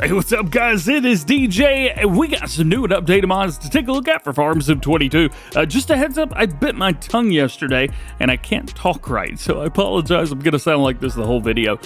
Hey, what's up, guys? It is DJ, and we got some new and updated mods to take a look at for Farm Sim 22. Just a heads up, I bit my tongue yesterday, and I can't talk right, so I apologize. I'm going to sound like this the whole video.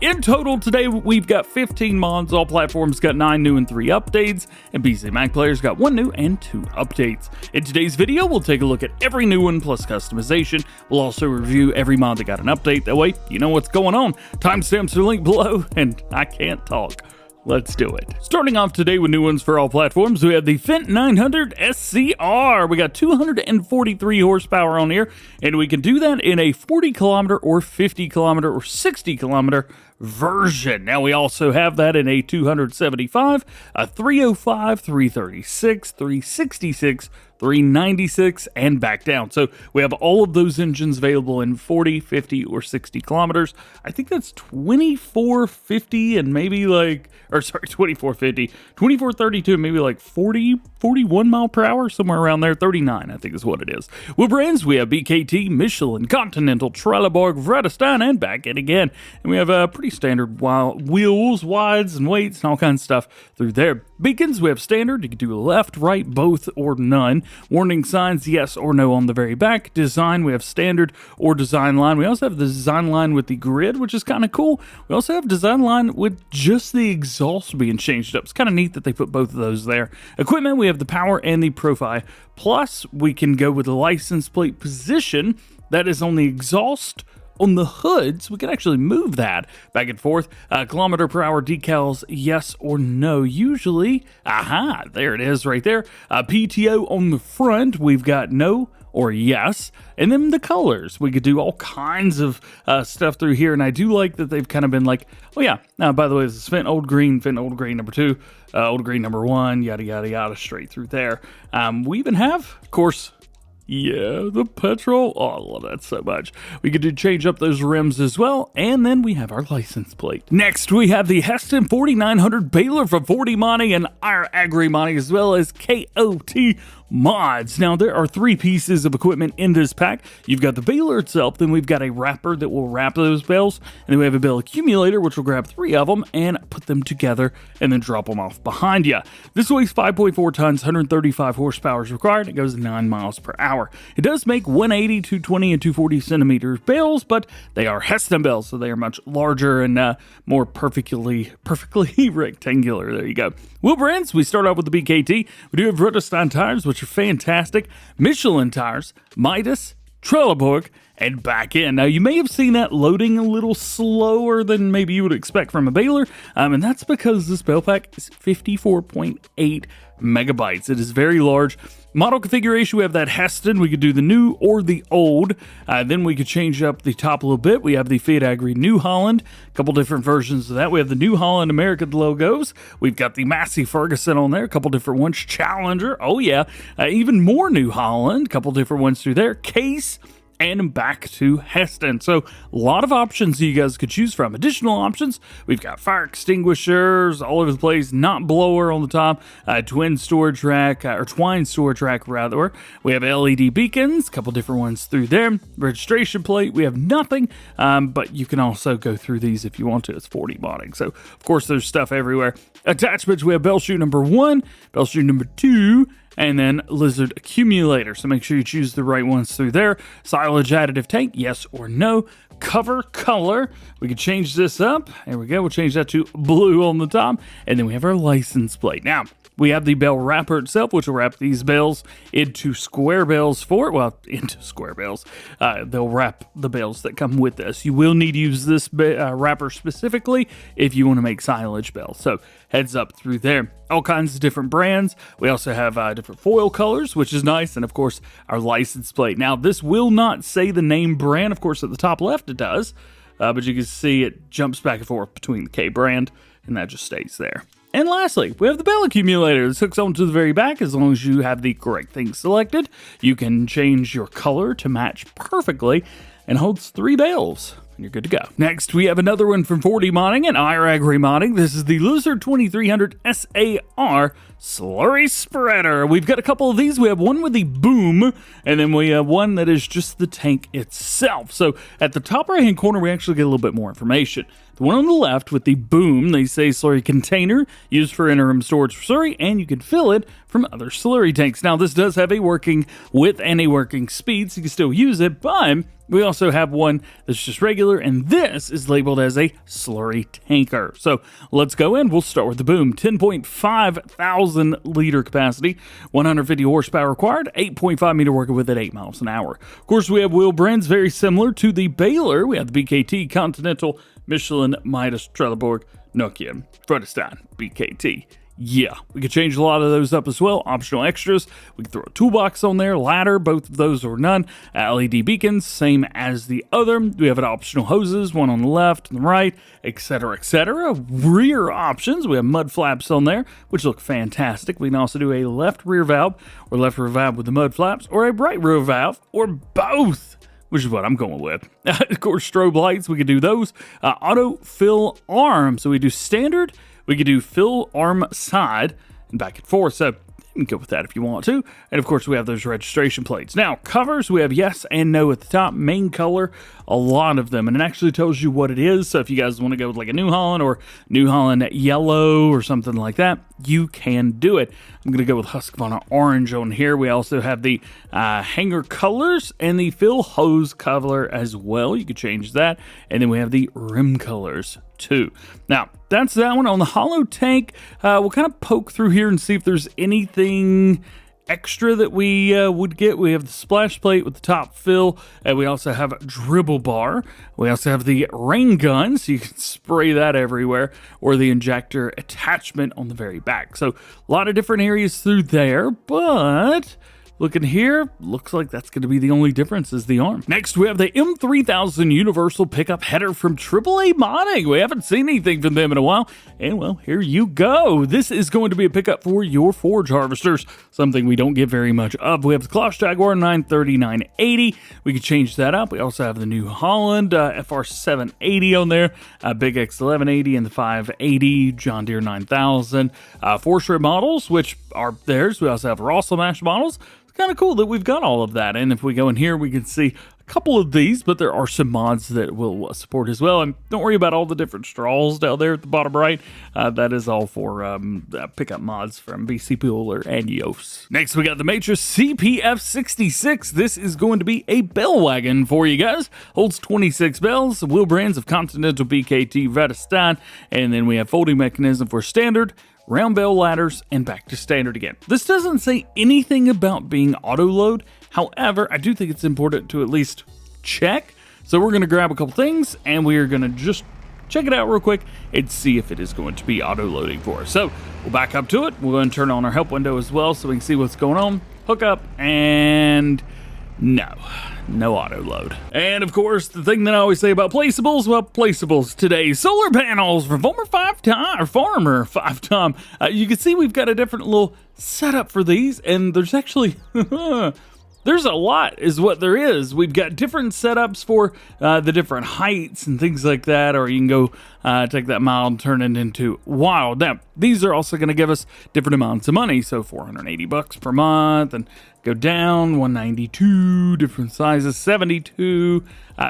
In total, today, we've got 15 mods. All platforms got 9 new and 3 updates, and PC Mac players got 1 new and 2 updates. In today's video, we'll take a look at every new one plus customization. We'll also review every mod that got an update. That way, you know what's going on. Timestamps are linked below, and I can't talk. Let's do it. Starting off today with new ones for all platforms, we have the Fendt 2300 SCR. We got 243 horsepower on here, and we can do that in a 40 kilometer or 50 kilometer or 60 kilometer version. Now we also have that in a 275, a 305, 336, 366, 396, and back down. So we have all of those engines available in 40, 50, or 60 kilometers. I think that's 2450 and maybe like, or sorry, 2450, 2432, maybe like 41 mile per hour, somewhere around there. 39, I think is what it is. With brands, we have BKT, Michelin, Continental, Trelleborg, Vredestein, and back in again. And we have a pretty standard wheels, wides, and weights, and all kinds of stuff through there. Beacons, we have standard. You can do left, right, both, or none. Warning signs, yes or no on the very back. Design, we have standard or design line. We also have the design line with the grid, which is kind of cool. We also have design line with just the exhaust being changed up. It's kind of neat that they put both of those there. Equipment, we have the power and the profile. Plus, we can go with the license plate position that is on the exhaust. On the hoods, we can actually move that back and forth. Kilometer per hour decals, yes or no. Usually, aha, there it is right there. PTO on the front, we've got no or yes. And then the colors, we could do all kinds of stuff through here. And I do like that they've kind of been like, oh yeah, now by the way, this is Fendt Old Green number 2, Old Green number 1, yada, yada, yada, straight through there. We even have, of course, yeah, the petrol. Oh, I love that so much. We get to change up those rims as well. And then we have our license plate. Next, we have the Hesston 2300 Baler for 40 modding and our agri modding, as well as KOT mods. Now, there are 3 pieces of equipment in this pack. You've got the baler itself, then we've got a wrapper that will wrap those bales, and then we have a bale accumulator, which will grab 3 of them and put them together and then drop them off behind you. This weighs 5.4 tons, 135 horsepower is required. It goes 9 miles per hour. It does make 180, 220, and 240 centimeters bales, but they are Hesston bales, so they are much larger and more perfectly rectangular. There you go. Wheel brands, we start off with the BKT. We do have Vredestein tires, which are fantastic. Michelin tires, Midas, Trelleborg, and back in. Now, you may have seen that loading a little slower than maybe you would expect from a baler, and that's because this bale pack is 54.8 megabytes. It is very large. Model configuration, we have that Hesston. We could do the new or the old. Then we could change up the top a little bit. We have the Fiat Agri New Holland. A couple different versions of that. We have the New Holland American logos. We've got the Massey Ferguson on there. A couple different ones. Challenger. Oh, yeah. Even more New Holland. A couple different ones through there. Case. And back to Hesston. So a lot of options you guys could choose from. Additional options, we've got fire extinguishers all over the place, not blower on the top, twin storage rack, or twine storage rack rather. We have LED beacons, a couple different ones through there. Registration plate, we have nothing, but you can also go through these if you want to. It's 40 modding. So of course there's stuff everywhere. Attachments, we have bell shoe number 1, bell shoe number 2, and then lizard accumulator. So make sure you choose the right ones through there. Silage additive tank, yes or no. Cover color, we can change this up. There we go. We'll change that to blue on the top. And then we have our license plate. Now, we have the bale wrapper itself, which will wrap these bales into square bales into square bales. They'll wrap the bales that come with this. You will need to use this wrapper specifically if you want to make silage bales. So heads up through there. All kinds of different brands. We also have different foil colors, which is nice. And of course, our license plate. Now, this will not say the name brand. Of course, at the top left, it does. But you can see it jumps back and forth between the K brand, and that just stays there. And lastly, we have the bale accumulator. This hooks onto the very back. As long as you have the correct thing selected, you can change your color to match perfectly and holds 3 bales. and you're good to go. Next, we have another one from 4D Modding and IRAG Remodding. This is the Lizard 2300SA-R Slurry Spreader. We've got a couple of these. We have one with the boom, and then we have one that is just the tank itself. So at the top right-hand corner, we actually get a little bit more information. The one on the left with the boom, they say slurry container used for interim storage for slurry, and you can fill it from other slurry tanks. Now, this does have a working width and a working speed, so you can still use it, but we also have one that's just regular, and this is labeled as a slurry tanker. So let's go in. We'll start with the boom. 10.5 thousand liter capacity, 150 horsepower required, 8.5 meter working width at 8 miles an hour. Of course, we have wheel brands very similar to the Baler. We have the BKT, Continental, Michelin, Midas, Trelleborg, Nokia, Fredestein, BKT. Yeah, we could change a lot of those up as well. Optional extras. We could throw a toolbox on there, ladder, both of those or none. LED beacons, same as the other. We have an optional hoses, one on the left and the right, etc., etc. Rear options, we have mud flaps on there, which look fantastic. We can also do a left rear valve or left rear valve with the mud flaps, or a right rear valve, or both, which is what I'm going with. Of course, strobe lights, we could do those. Auto fill arm, so we do standard. We could do fill arm side and back and forth, so you can go with that if you want to. And of course, we have those registration plates. Now, covers, we have yes and no at the top. Main color, a lot of them, and it actually tells you what it is. So if you guys want to go with like a New Holland or New Holland yellow or something like that, you can do it. I'm going to go with Husqvarna orange on here. We also have the hanger colors and the fill hose color as well. You could change that. And then we have the rim colors too. Now, that's that one. On the hollow tank, we'll kind of poke through here and see if there's anything extra that we would get. We have the splash plate with the top fill, and we also have a dribble bar. We also have the rain gun, so you can spray that everywhere, or the injector attachment on the very back. So a lot of different areas through there, but looking here, looks like that's going to be the only difference is the arm. Next, we have the M3000 Universal Pickup Header from AAA Modding. We haven't seen anything from them in a while, and well, here you go. This is going to be a pickup for your forage harvesters, something we don't get very much of. We have the Claas Jaguar 930-980. We can change that up. We also have the New Holland FR780 on there, Big X 1180 and the 580 John Deere 9000. Forestry models, which are theirs. We also have Rosselmash models. Kind of cool that we've got all of that. And if we go in here, we can see a couple of these, but there are some mods that will support as well. And don't worry about all the different straws down there at the bottom right. That is all for pickup mods from BC Bueller and Yoast. Next, we got the Maitre CPF 66. This is going to be a bell wagon for you guys. Holds 26 bells, wheel brands of Continental, BKT, Fredestein, and then we have folding mechanism for standard, round bell ladders, and back to standard again. This doesn't say anything about being auto load. However, I do think it's important to at least check. So we're going to grab a couple things and we are going to just check it out real quick and see if it is going to be auto loading for us. So we'll back up to it. We're going to turn on our help window as well so we can see what's going on. Hook up, and no auto load. And of course, the thing that I always say about placeables, well, placeables today. Solar panels for Farmer 5-Time. You can see we've got a different little setup for these, and there's actually there's a lot is what there is. We've got different setups for the different heights and things like that, or you can go take that mild and turn it into wild. Now, these are also going to give us different amounts of money. So $480 per month, and go down 192, different sizes, 72.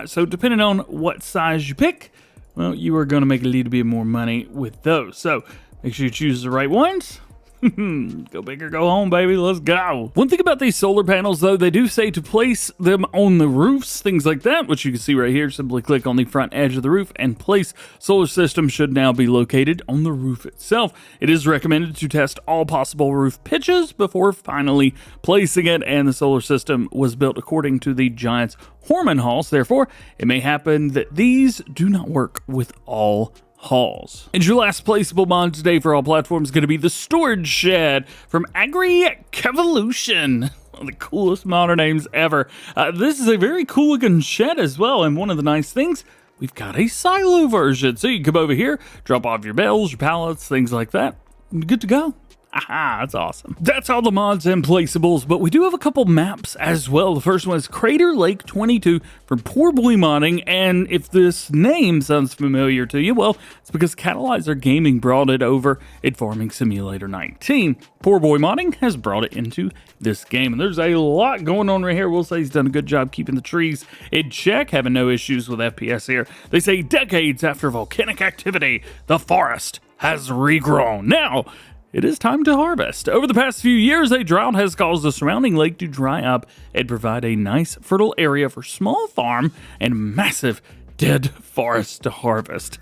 So depending on what size you pick, well, you are going to make a little bit more money with those. So make sure you choose the right ones. Go big or go home, baby. Let's go. One thing about these solar panels, though, they do say to place them on the roofs, things like that, which you can see right here. Simply click on the front edge of the roof and place. Solar system should now be located on the roof itself. It is recommended to test all possible roof pitches before finally placing it, and the solar system was built according to the Giants Horman halls. Therefore, it may happen that these do not work with all halls. And your last placeable mod today for all platforms is going to be the storage shed from Agri-Kevolution. One of the coolest modder names ever. This is a very cool looking shed as well, and one of the nice things, we've got a silo version. So you can come over here, drop off your bales, your pallets, things like that, and good to go. Aha, that's awesome. That's all the mods and placeables, but we do have a couple maps as well. The first one is Crater Lake 22 from Poor Boy Modding, and if this name sounds familiar to you, well, it's because Catalyzer Gaming brought it over in Farming Simulator 19. Poor Boy Modding has brought it into this game, and there's a lot going on right here. We'll say he's done a good job keeping the trees in check, having no issues with FPS here. They say decades after volcanic activity, the forest has regrown. Now, it is time to harvest. Over the past few years, a drought has caused the surrounding lake to dry up and provide a nice fertile area for small farm and massive dead forest to harvest.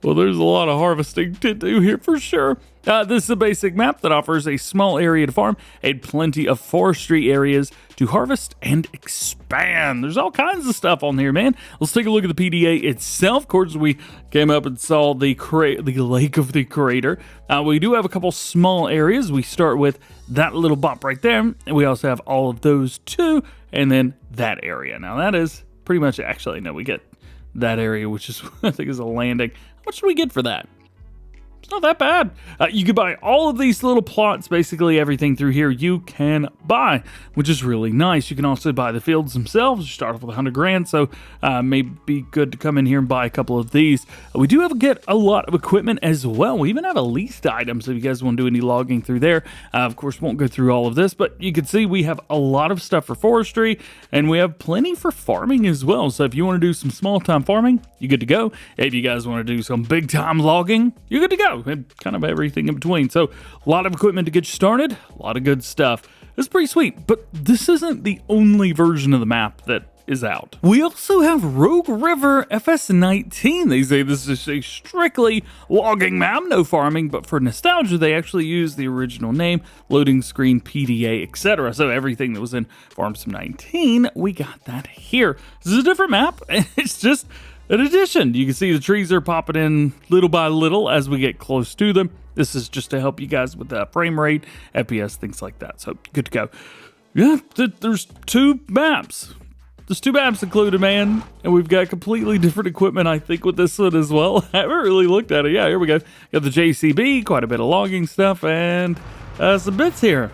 Well, there's a lot of harvesting to do here for sure. This is a basic map that offers a small area to farm and plenty of forestry areas to harvest and expand. There's all kinds of stuff on here, man. Let's take a look at the PDA itself. Of course, we came up and saw the lake of the crater. We do have a couple small areas. We start with that little bop right there, and we also have all of those too, and then that area. Now, that is pretty much, actually, no, we get that area, which is, I think, is a landing. How much do we get for that? It's not that bad. You can buy all of these little plots, basically everything through here you can buy, which is really nice. You can also buy the fields themselves. You start off with 100 grand, so may be good to come in here and buy a couple of these. We do get a lot of equipment as well. We even have a leased item, so if you guys want to do any logging through there. Of course, won't go through all of this, but you can see we have a lot of stuff for forestry, and we have plenty for farming as well. So if you want to do some small-time farming, you're good to go. If you guys want to do some big-time logging, you're good to go. And kind of everything in between. So a lot of equipment to get you started, a lot of good stuff. It's pretty sweet, but this isn't the only version of the map that is out. We also have Rogue River FS19. They say this is a strictly logging map, no farming, but for nostalgia, they actually use the original name, loading screen, PDA, etc. So everything that was in Farm Sim 19, we got that here. This is a different map. It's just an addition. You can see the trees are popping in little by little as we get close to them. This is just to help you guys with the frame rate, FPS, things like that. So good to go. Yeah, there's two maps. There's two maps included, man. And we've got completely different equipment, I think, with this one as well. I haven't really looked at it. Yeah, here we go. Got the JCB, quite a bit of logging stuff, and some bits here.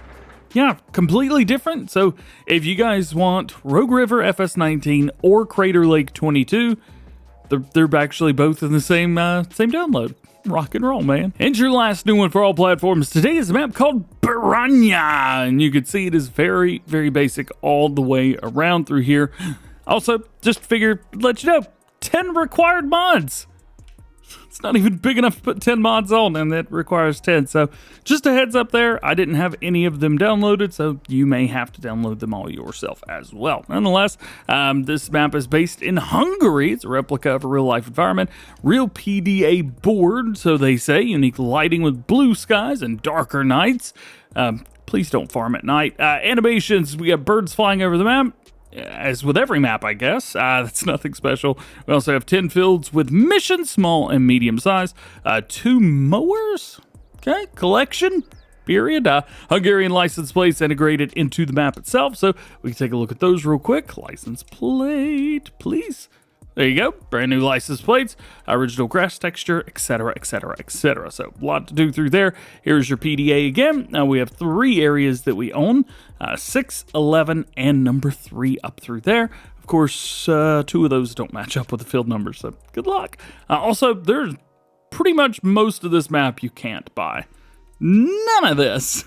Yeah, completely different. So if you guys want Rogue River FS19 or Crater Lake 22, they're actually both in the same download. Rock and roll, man. And your last new one for all platforms today is a map called Baranya, and you can see it is very, very basic all the way around through here. Also, just figure, let you know, 10 required mods. It's not even big enough to put 10 mods on, and that requires 10. So just a heads up there, I didn't have any of them downloaded, so you may have to download them all yourself as well. Nonetheless, this map is based in Hungary. It's a replica of a real-life environment. Real PDA board, so they say. Unique lighting with blue skies and darker nights. Please don't farm at night. Animations, we have birds flying over the map. As with every map, I guess. That's nothing special. We also have 10 fields with mission, small and medium size. 2 mowers. Okay, collection, period. Hungarian license plates integrated into the map itself. So we can take a look at those real quick. License plate, please. There you go, brand new license plates, original grass texture, etc., etc., etc. So a lot to do through there. Here's your PDA again. Now we have 3 areas that we own, 6, 11, and number 3 up through there. Of course, 2 of those don't match up with the field numbers, so good luck. Also, there's pretty much most of this map you can't buy. None of this.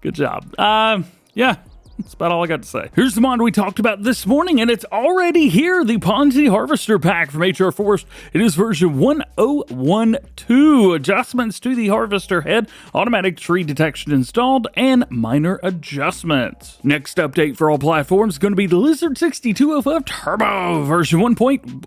Good job. Yeah. That's about all I got to say. Here's the mod we talked about this morning, and it's already here, the Ponsse Harvester Pack from HR Forest. It is version 1012. Adjustments to the harvester head, automatic tree detection installed, and minor adjustments. Next update for all platforms is going to be the Lizard 6205 Turbo version 1.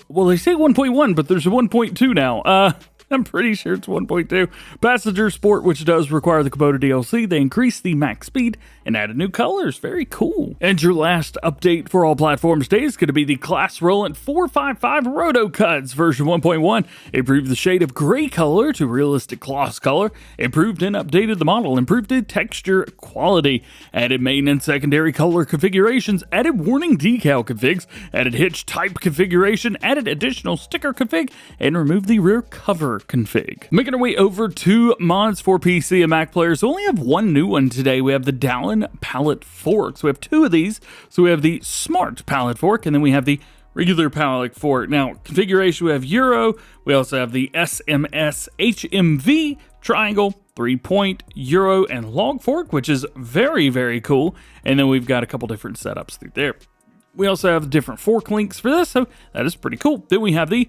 Well, they say 1.1, but there's a 1.2 now. I'm pretty sure it's 1.2. Passenger Sport, which does require the Kubota DLC. They increased the max speed and added new colors. Very cool. And your last update for all platforms today is going to be the Claas Rollant 455 RotoCuts version 1.1. Improved the shade of gray color to realistic gloss color. Improved and updated the model. Improved the texture quality. Added main and secondary color configurations. Added warning decal configs. Added hitch type configuration. Added additional sticker config. And removed the rear cover. your config. Making our way over to mods for PC and Mac players. We only have one new one today. We have the Dalen pallet forks. We have two of these. So we have the smart pallet fork, and then we have the regular pallet fork. Now, configuration, we have Euro. We also have the SMS HMV triangle, 3-point, Euro, and log fork, which is very, very cool. And then we've got a couple different setups through there. We also have different fork links for this, so that is pretty cool. Then we have the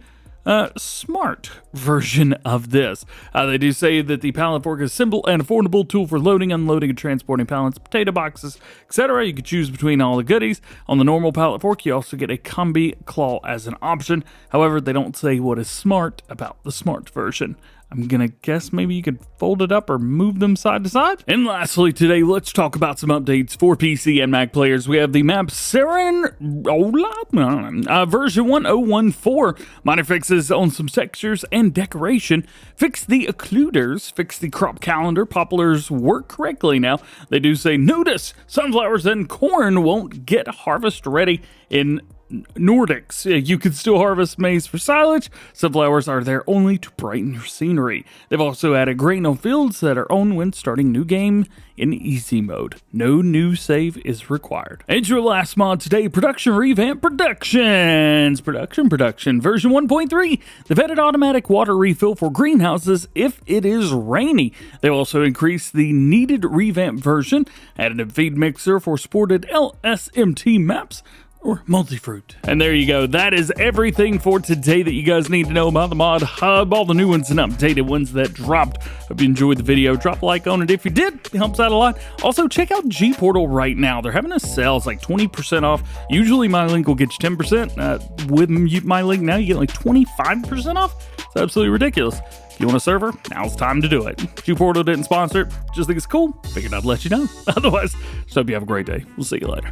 smart version of this. They do say that the pallet fork is a simple and affordable tool for loading, unloading, and transporting pallets, potato boxes, etc. You can choose between all the goodies. On the normal pallet fork, you also get a combi claw as an option. However, they don't say what is smart about the smart version. I'm gonna guess maybe you could fold it up or move them side to side. And lastly today, let's talk about some updates for PC and Mac players. We have the map Sariola version 1014. Minor fixes on some textures and decoration. Fix the occluders, fix the crop calendar. Poplars work correctly now. They do say, notice sunflowers and corn won't get harvest ready in Nordics. You can still harvest maize for silage. Sunflowers are there only to brighten your scenery. They've also added grain on fields that are on when starting new game in easy mode. No new save is required. And your last mod today, ProductionRevamp Productions. Production version 1.3. They've added automatic water refill for greenhouses if it is rainy. They've also increased the needed revamp version, added a feed mixer for supported LSMT maps, or multi-fruit. And there you go. That is everything for today that you guys need to know about the Mod Hub. All the new ones and updated ones that dropped. Hope you enjoyed the video. Drop a like on it if you did. It helps out a lot. Also, check out G Portal right now. They're having a sale. It's like 20% off. Usually my link will get you 10%. With my link now, you get like 25% off. It's absolutely ridiculous. If you want a server, now's the time to do it. G Portal didn't sponsor it. Just think it's cool. Figured I'd let you know. Otherwise, just hope you have a great day. We'll see you later.